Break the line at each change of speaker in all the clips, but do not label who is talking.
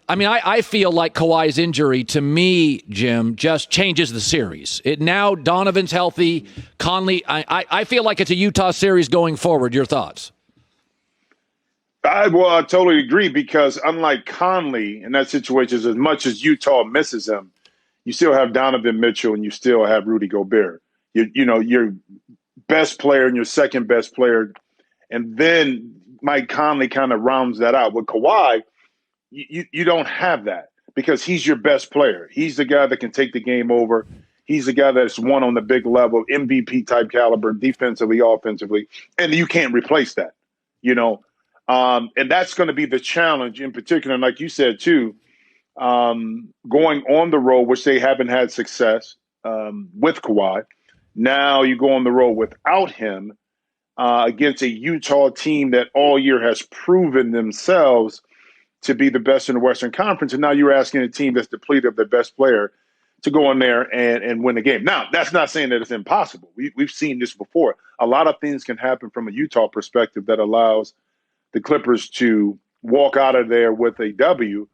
I feel like Kawhi's injury, to me, Jim, just changes the series. Now Donovan's healthy. Conley, I feel like it's a Utah series going forward. Your thoughts?
I totally agree, because unlike Conley in that situation, as much as Utah misses him, you still have Donovan Mitchell and you still have Rudy Gobert. Your best player and your second best player. And then Mike Conley kind of rounds that out. With Kawhi, you don't have that, because he's your best player. He's the guy that can take the game over. He's the guy that's won on the big level, MVP type caliber, defensively, offensively, and you can't replace that, and that's going to be the challenge in particular. And like you said, too, going on the road, which they haven't had success with Kawhi. Now you go on the road without him against a Utah team that all year has proven themselves to be the best in the Western Conference. And now you're asking a team that's depleted of their best player to go in there and win the game. Now, that's not saying that it's impossible. We've seen this before. A lot of things can happen from a Utah perspective that allows the Clippers to walk out of there with a W,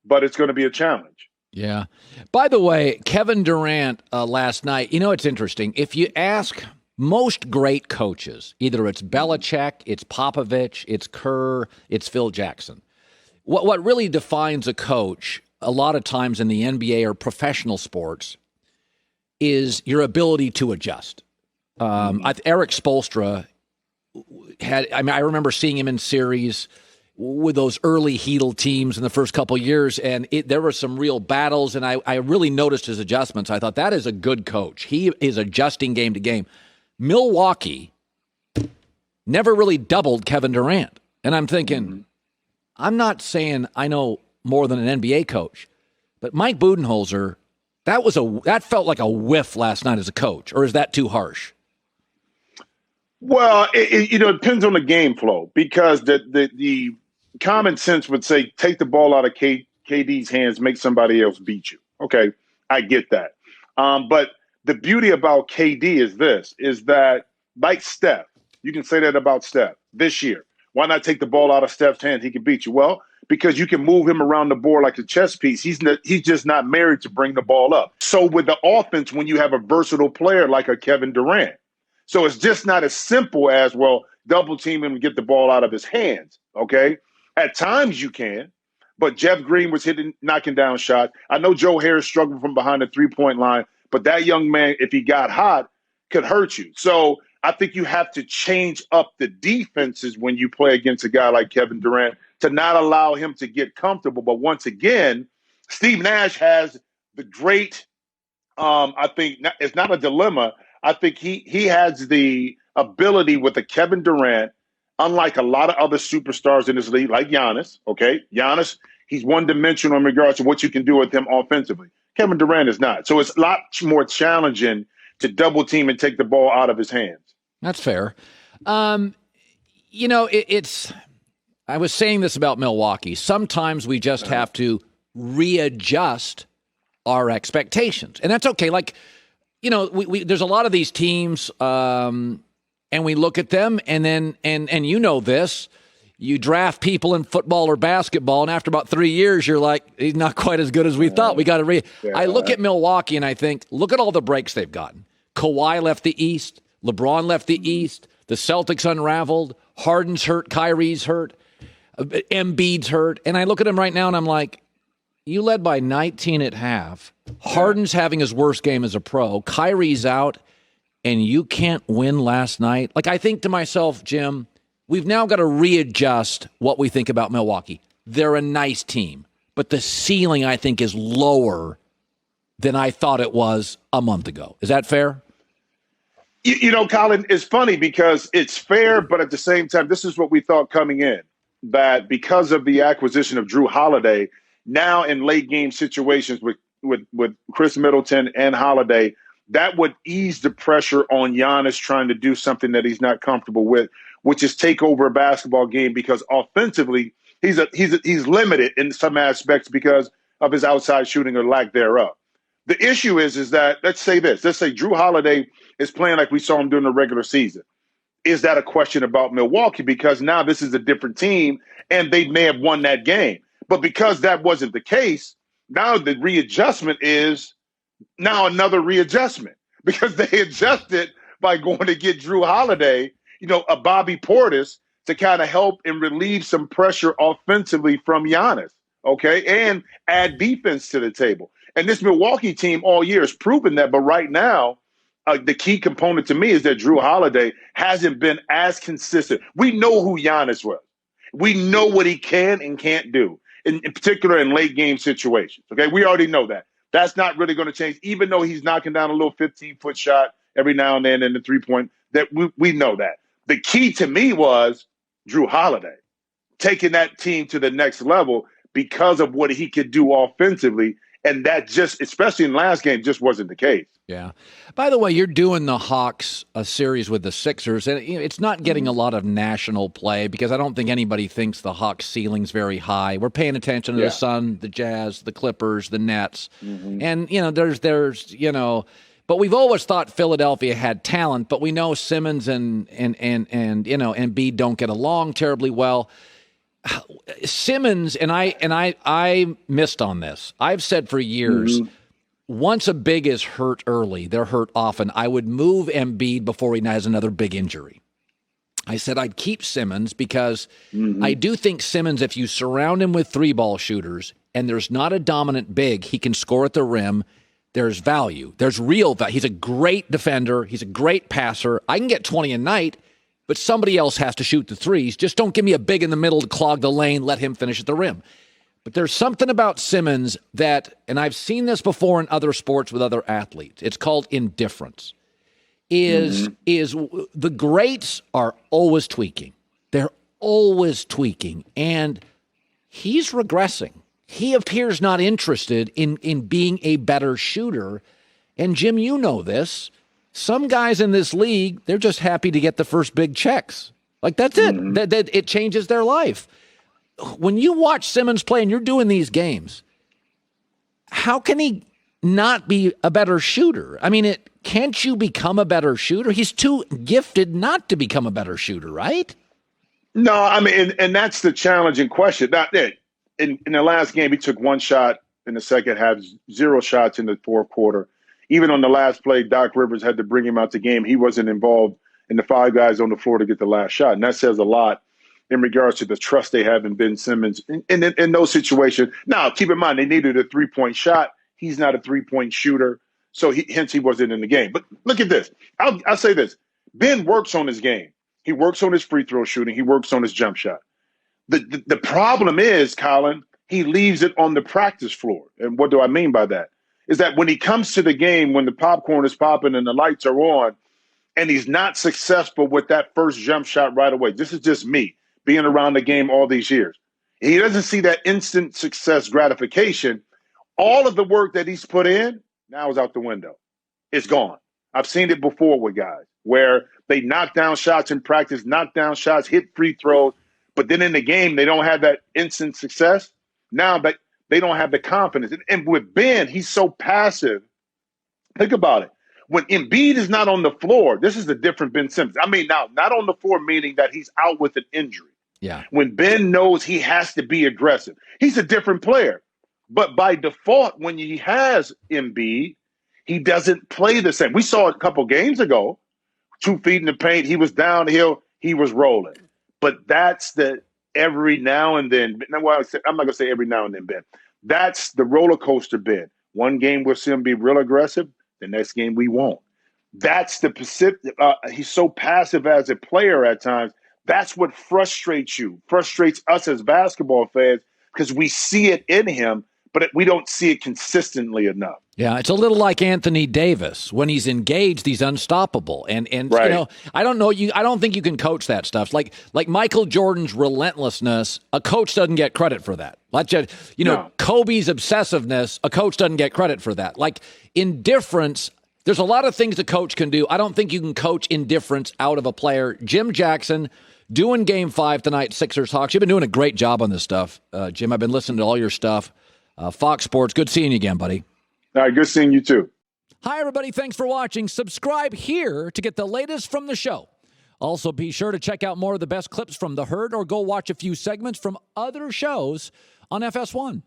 but it's going to be a challenge.
Yeah. By the way, Kevin Durant last night, it's interesting. If you ask most great coaches, either it's Belichick, it's Popovich, it's Kerr, it's Phil Jackson. What really defines a coach a lot of times in the NBA or professional sports is your ability to adjust. Eric Spoelstra I remember seeing him in series with those early Heedle teams in the first couple of years, and there were some real battles, and I really noticed his adjustments. I thought, that is a good coach. He is adjusting game to game. Milwaukee never really doubled Kevin Durant. And I'm thinking, I'm not saying I know more than an NBA coach, but Mike Budenholzer, that felt like a whiff last night as a coach, or is that too harsh?
Well, it depends on the game flow, because the common sense would say take the ball out of KD's hands, make somebody else beat you. Okay, I get that. But the beauty about KD is that like Steph, you can say that about Steph this year. Why not take the ball out of Steph's hands? He can beat you. Well, because you can move him around the board like a chess piece. He's just not married to bring the ball up. So with the offense, when you have a versatile player like a Kevin Durant, so it's just not as simple as, well, double team him and get the ball out of his hands, okay? At times you can, but Jeff Green was knocking down shots. I know Joe Harris struggled from behind the three-point line, but that young man, if he got hot, could hurt you. So I think you have to change up the defenses when you play against a guy like Kevin Durant to not allow him to get comfortable. But once again, Steve Nash has the great, I think it's not a dilemma. I think he has the ability with the Kevin Durant, unlike a lot of other superstars in this league, like Giannis, okay? Giannis, he's one-dimensional in regards to what you can do with him offensively. Kevin Durant is not. So it's a lot more challenging to double team and take the ball out of his hands.
That's fair. I was saying this about Milwaukee. Sometimes we just have to readjust our expectations, and that's okay. Like, there's a lot of these teams, and we look at them, and then, and this, you draft people in football or basketball, and after about 3 years, you're like, he's not quite as good as we thought. We got to I look at Milwaukee, and I think, look at all the breaks they've gotten. Kawhi left the East. LeBron left the East. The Celtics unraveled. Harden's hurt. Kyrie's hurt. Embiid's hurt. And I look at him right now, and I'm like, you led by 19 at half. Harden's having his worst game as a pro. Kyrie's out, and you can't win last night. Like, I think to myself, Jim, we've now got to readjust what we think about Milwaukee. They're a nice team, but the ceiling, I think, is lower than I thought it was a month ago. Is that fair?
Colin, it's funny because it's fair, but at the same time, this is what we thought coming in, that because of the acquisition of Jrue Holiday, now in late game situations with Chris Middleton and Holiday, that would ease the pressure on Giannis trying to do something that he's not comfortable with, which is take over a basketball game, because offensively he's limited in some aspects because of his outside shooting or lack thereof. The issue is that, let's say Jrue Holiday is playing like we saw him during the regular season. Is that a question about Milwaukee? Because now this is a different team and they may have won that game. But because that wasn't the case, now the readjustment is now another readjustment because they adjusted by going to get Jrue Holiday, a Bobby Portis to kind of help and relieve some pressure offensively from Giannis, okay, and add defense to the table. And this Milwaukee team all year has proven that. But right now, the key component to me is that Jrue Holiday hasn't been as consistent. We know who Giannis was. We know what he can and can't do, in particular in late game situations. Okay, we already know that. That's not really going to change, even though he's knocking down a little 15-foot shot every now and then in the 3-point. That we know that. The key to me was Jrue Holiday taking that team to the next level because of what he could do offensively. And that just, especially in last game, just wasn't the case.
Yeah. By the way, you're doing the Hawks a series with the Sixers, and it's not getting a lot of national play because I don't think anybody thinks the Hawks ceiling's very high. We're paying attention to the Sun, the Jazz, the Clippers, the Nets, and there's but we've always thought Philadelphia had talent, but we know Simmons and Embiid don't get along terribly well. Simmons and I missed on this. I've said for years, once a big is hurt early, they're hurt often. I would move Embiid before he has another big injury. I said I'd keep Simmons because I do think Simmons, if you surround him with three-ball shooters and there's not a dominant big, he can score at the rim. There's value. There's real value. He's a great defender. He's a great passer. I can get 20 a night, but somebody else has to shoot the threes. Just don't give me a big in the middle to clog the lane. Let him finish at the rim. But there's something about Simmons that, and I've seen this before in other sports with other athletes, it's called indifference, is the greats are always tweaking. They're always tweaking, and he's regressing. He appears not interested in being a better shooter. And, Jim, you know this. Some guys in this league, they're just happy to get the first big checks. Like, that's it. That it changes their life. When you watch Simmons play and you're doing these games, how can he not be a better shooter? I mean, can't you become a better shooter? He's too gifted not to become a better shooter, right?
No, I mean, and that's the challenging question. Not it. In the last game, he took one shot in the second half, 0 shots in the fourth quarter. Even on the last play, Doc Rivers had to bring him out the game. He wasn't involved in the 5 guys on the floor to get the last shot. And that says a lot in regards to the trust they have in Ben Simmons in those situations. Now, keep in mind, they needed a 3-point shot. He's not a 3-point shooter, so hence he wasn't in the game. But look at this. I'll say this. Ben works on his game. He works on his free throw shooting. He works on his jump shot. The problem is, Colin, he leaves it on the practice floor. And what do I mean by that? Is that when he comes to the game, when the popcorn is popping and the lights are on, and he's not successful with that first jump shot right away. This is just me being around the game all these years. He doesn't see that instant success gratification. All of the work that he's put in now is out the window. It's gone. I've seen it before with guys where they knock down shots in practice, knock down shots, hit free throws, but then in the game, they don't have that instant success. Now that they don't have the confidence. And with Ben, he's so passive. Think about it. When Embiid is not on the floor, this is the different Ben Simmons. I mean, now, not on the floor, meaning that he's out with an injury.
Yeah.
When Ben knows he has to be aggressive, he's a different player. But by default, when he has Embiid, he doesn't play the same. We saw it a couple games ago, 2 feet in the paint. He was downhill. He was rolling. But that's the every now and then. I'm not going to say every now and then, Ben. That's the roller coaster, Ben. One game we'll see him be real aggressive. The next game we won't. That's the Pacific. He's so passive as a player at times. That's what frustrates us as basketball fans, because we see it in him, but we don't see it consistently enough.
Yeah, it's a little like Anthony Davis. When he's engaged, he's unstoppable. And
right.
I don't think you can coach that stuff. Like Michael Jordan's relentlessness, a coach doesn't get credit for that. No. Kobe's obsessiveness, a coach doesn't get credit for that. Like indifference, there's a lot of things a coach can do. I don't think you can coach indifference out of a player. Jim Jackson doing Game 5 tonight, Sixers Hawks. You've been doing a great job on this stuff, Jim. I've been listening to all your stuff. Fox Sports, good seeing you again, buddy.
All right, good seeing you too.
Hi, everybody. Thanks for watching. Subscribe here to get the latest from the show. Also, be sure to check out more of the best clips from The Herd or go watch a few segments from other shows on FS1.